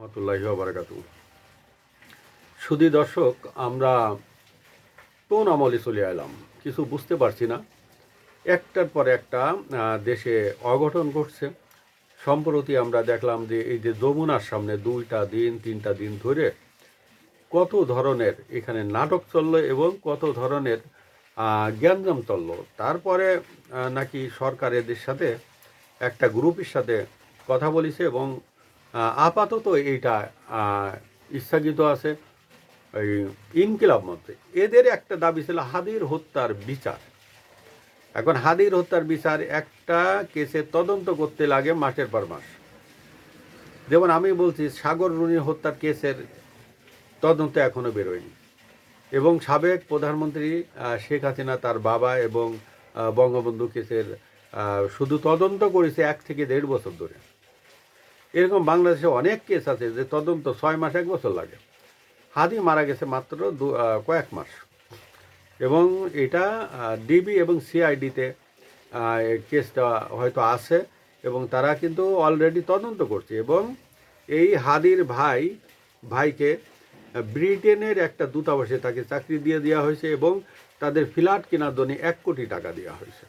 রহমতুল্লাহি ওয়া বারাকাতুহু। সুধী দর্শক, আমরা কোন আমলে চলে এলাম কিছু বুঝতে পারছি না। একটার পর একটা দেশে অঘটন ঘটছে। সম্প্রতি আমরা দেখলাম যে এই যে যমুনার সামনে 2টা দিন 3টা দিন ধরে কত ধরনের এখানে নাটক চললো এবং কত ধরনের গ্যাঞ্জাম চললো। তারপরে নাকি সরকার এদের সাথে একটা গ্রুপের সাথে কথা বলেছে এবং আপাতত এইটা স্থগিত আছে। এই ইনকিলাব মঞ্চে এদের একটা দাবি ছিল হাদির হত্যার বিচার। এখন হাদির হত্যার বিচার একটা কেসে তদন্ত করতে লাগে মাসের পর মাস। যেমন আমি বলছি, সাগর রুনির হত্যার কেসের তদন্ত এখনো বেরোয়নি এবং সাবেক প্রধানমন্ত্রী শেখ হাসিনা তার বাবা এবং বঙ্গবন্ধু কেসের শুধু তদন্ত করেছে 1 থেকে 1.5 বছর ধরে। এরকম বাংলাদেশে অনেক কেস আছে যে তদন্ত 6 মাস 1 বছর লাগে। হাদি মারা গেছে মাত্র কয়েক মাস এবং এটা ডিবি এবং সিআইডিতে কেসটা হয়তো আছে এবং তারা কিন্তু অলরেডি তদন্ত করছে। এবং এই হাদির ভাইকে ব্রিটেনের একটা দূতাবাসে তাকে চাকরি দিয়ে দেওয়া হয়েছে এবং তাদের ফ্ল্যাট কেনার জন্য 1 কোটি টাকা দেওয়া হয়েছে।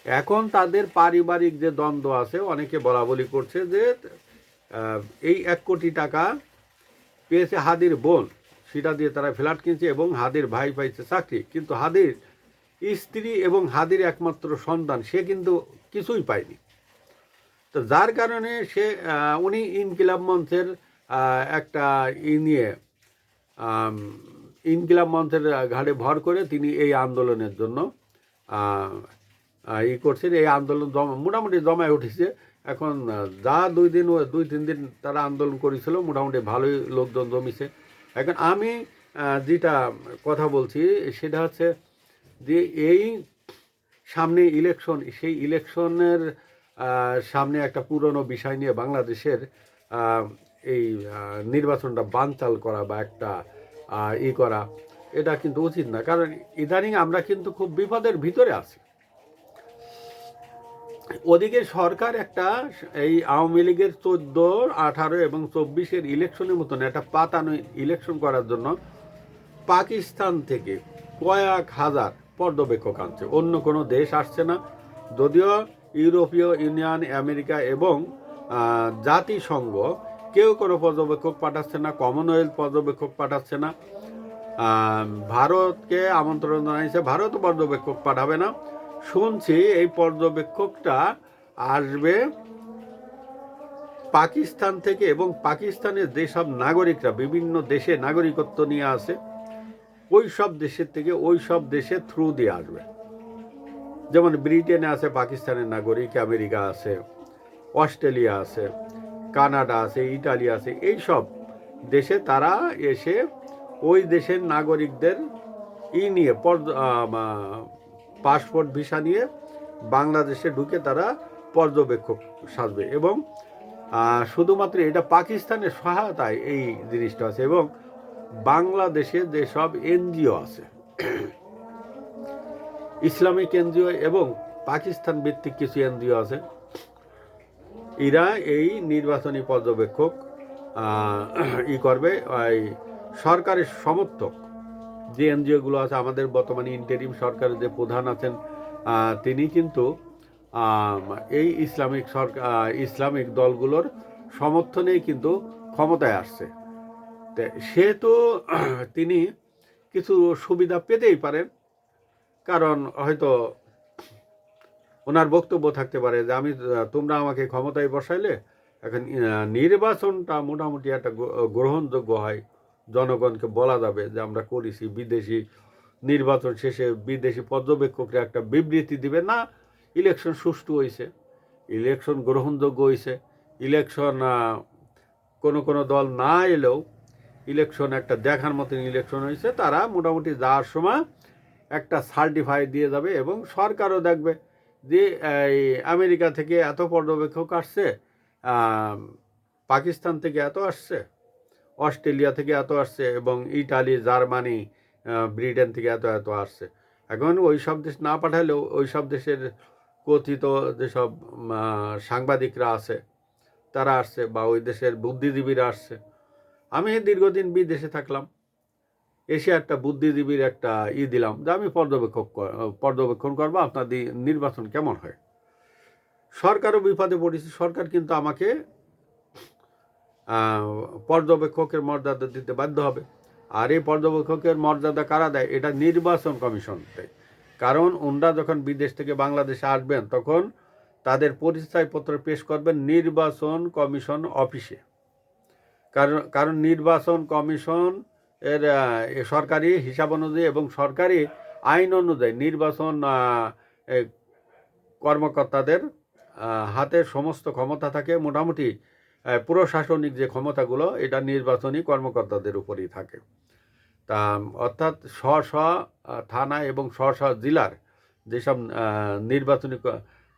এখন তাদের পারিবারিক যে দ্বন্দ্ব আছে, অনেকে বলা বলি করছে যে এই 1 কোটি টাকা পেয়েছে হাদির বোন, সেটা দিয়ে তারা ফ্ল্যাট কিনছে এবং হাদির ভাই পাইছে চাকরি, কিন্তু হাদির স্ত্রী এবং হাদির একমাত্র সন্তান সে কিন্তু কিছুই পায়নি। তো যার কারণে উনি ইনকিলাব মঞ্চের একটা নিয়ে ইনকিলাব মঞ্চের ঘাড়ে ভর করে তিনি এই আন্দোলনের জন্য করছেন। এই আন্দোলন মোটামুটি জমায় উঠেছে। এখন যা 2-3 দিন তারা আন্দোলন করেছিল, মোটামুটি ভালোই লোকজন জমিছে। এখন আমি যেটা কথা বলছি সেটা হচ্ছে যে এই সামনে ইলেকশন, সেই ইলেকশনের সামনে একটা পুরনো বিষয় নিয়ে বাংলাদেশের এই নির্বাচনটা বানচাল করা বা একটা করা, এটা কিন্তু উচিত না। কারণ ইদানিং আমরা কিন্তু খুব বিপদের ভিতরে আছি। ওদিকে সরকার একটা এই আওয়ামী লীগের 14, 18 এবং 24-এর ইলেকশনের মতন একটা পাতানো ইলেকশন করার জন্য পাকিস্তান থেকে কয়েক হাজার পর্যবেক্ষক আনছে। অন্য কোনো দেশ আসছে না। যদিও ইউরোপীয় ইউনিয়ন, আমেরিকা এবং জাতিসংঘ কেউ কোনো পর্যবেক্ষক পাঠাচ্ছে না, কমনওয়েলথ পর্যবেক্ষক পাঠাচ্ছে না। ভারতকে আমন্ত্রণ জানাইছে, ভারতও পর্যবেক্ষক পাঠাবে না। শুনছি এই পর্যবেক্ষকটা আসবে পাকিস্তান থেকে এবং পাকিস্তানের যেসব নাগরিকরা বিভিন্ন দেশে নাগরিকত্ব নিয়ে আসে ওই সব দেশের থেকে ওই সব দেশের থ্রু দিয়ে আসবে। যেমন ব্রিটেনে আছে পাকিস্তানের নাগরিক, আমেরিকা আছে, অস্ট্রেলিয়া আছে, কানাডা আছে, ইটালি আছে, এই সব দেশে তারা এসে ওই দেশের নাগরিকদের নিয়ে পাসপোর্ট ভিসা নিয়ে বাংলাদেশে ঢুকে তারা পর্যবেক্ষক সাজবে। এবং শুধুমাত্র এটা পাকিস্তানের সহায়তায় এই জিনিসটা আছে। এবং বাংলাদেশে যেসব এনজিও আছে, ইসলামিক এনজিও এবং পাকিস্তান ভিত্তিক কিছু এনজিও আছে, এরা এই নির্বাচনী পর্যবেক্ষক করবে। সরকারের সমর্থক যে এনজিওগুলো আছে, আমাদের বর্তমানে ইন্টারিম সরকারের যে প্রধান আছেন তিনি কিন্তু এই ইসলামিক দলগুলোর সমর্থনেই কিন্তু ক্ষমতায় আসছে। সেহেতু তিনি কিছু সুবিধা পেতেই পারেন। কারণ হয়তো ওনার বক্তব্য থাকতে পারে যে তোমরা আমাকে ক্ষমতায় বসাইলে এখন নির্বাচনটা মোটামুটি একটা গ্রহণযোগ্য হয়, জনগণকে বলা যাবে যে আমরা করেছি। বিদেশি নির্বাচন শেষে বিদেশি পর্যবেক্ষকরা একটা বিবৃতি দিবে না ইলেকশন সুষ্ঠু হয়েছে, ইলেকশন গ্রহণযোগ্য হয়েছে, ইলেকশন কোনো দল না এলেও ইলেকশন একটা দেখার মতন ইলেকশন হয়েছে। তারা মোটামুটি যাওয়ার সময় একটা সার্টিফাই দিয়ে যাবে এবং সরকারও দেখবে যে এই আমেরিকা থেকে এত পর্যবেক্ষক আসছে, পাকিস্তান থেকে এত আসছে, অস্ট্রেলিয়া থেকে এত আসছে এবং ইটালি, জার্মানি, ব্রিটেন থেকে এত আসছে। এখন ওই সব দেশ না পাঠালেও ওই সব দেশের কথিত যেসব সাংবাদিকরা আছে তারা আসছে বা ওই দেশের বুদ্ধিজীবীরা আসছে। আমি দীর্ঘদিন বিদেশে থাকলাম, এসে একটা বুদ্ধিজীবীর একটা দিলাম যে আমি পর্যবেক্ষণ করবো আপনাদের নির্বাচন কেমন হয়। সরকারও বিপদে পড়েছে, সরকার কিন্তু আমাকে পর্যবেক্ষকের মর্যাদা দিতে বাধ্য হবে। আর এই পর্যবেক্ষকের মর্যাদা কারা দেয়? এটা নির্বাচন কমিশন দেয়। কারণ ওনারা যখন বিদেশ থেকে বাংলাদেশে আসবেন তখন তাদের পরিচয়পত্র পেশ করবেন নির্বাচন কমিশন অফিসে। কারণ নির্বাচন কমিশন এর সরকারি হিসাব অনুযায়ী এবং সরকারি আইন অনুযায়ী নির্বাচন কর্মকর্তাদের হাতে সমস্ত ক্ষমতা থাকে। মোটামুটি প্রশাসনিক যে ক্ষমতাগুলো এটা নির্বাচনী কর্মকর্তাদের উপরই থাকে। তা অর্থাৎ স্ব থানা এবং স্ব জেলার যেসব নির্বাচনী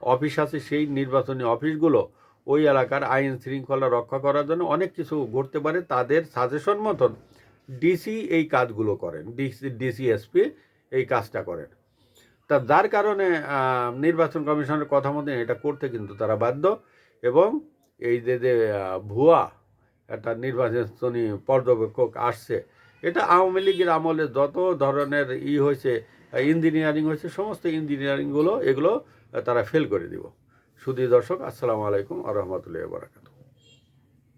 অফিস আছে সেই নির্বাচনী অফিসগুলো ওই এলাকার আইন শৃঙ্খলা রক্ষা করার জন্য অনেক কিছু ঘটতে পারে, তাদের সাজেশন মতন ডিসি এই কাজগুলো করেন, ডিসিএসপি এই কাজটা করেন। তা যার কারণে নির্বাচন কমিশনের কথা মতো এটা করতে কিন্তু তারা বাধ্য। এবং এই যে ভুয়া একটা নির্বাচনী পর্যবেক্ষক আসছে, এটা আওয়ামী লীগের আমলে যত ধরনের হয়েছে, ইঞ্জিনিয়ারিং হয়েছে, সমস্ত ইঞ্জিনিয়ারিংগুলো এগুলো তারা ফেল করে দিব। সুধী দর্শক, আসসালামু আলাইকুম ওয়া রাহমাতুল্লাহি ওয়া বারাকাতুহু।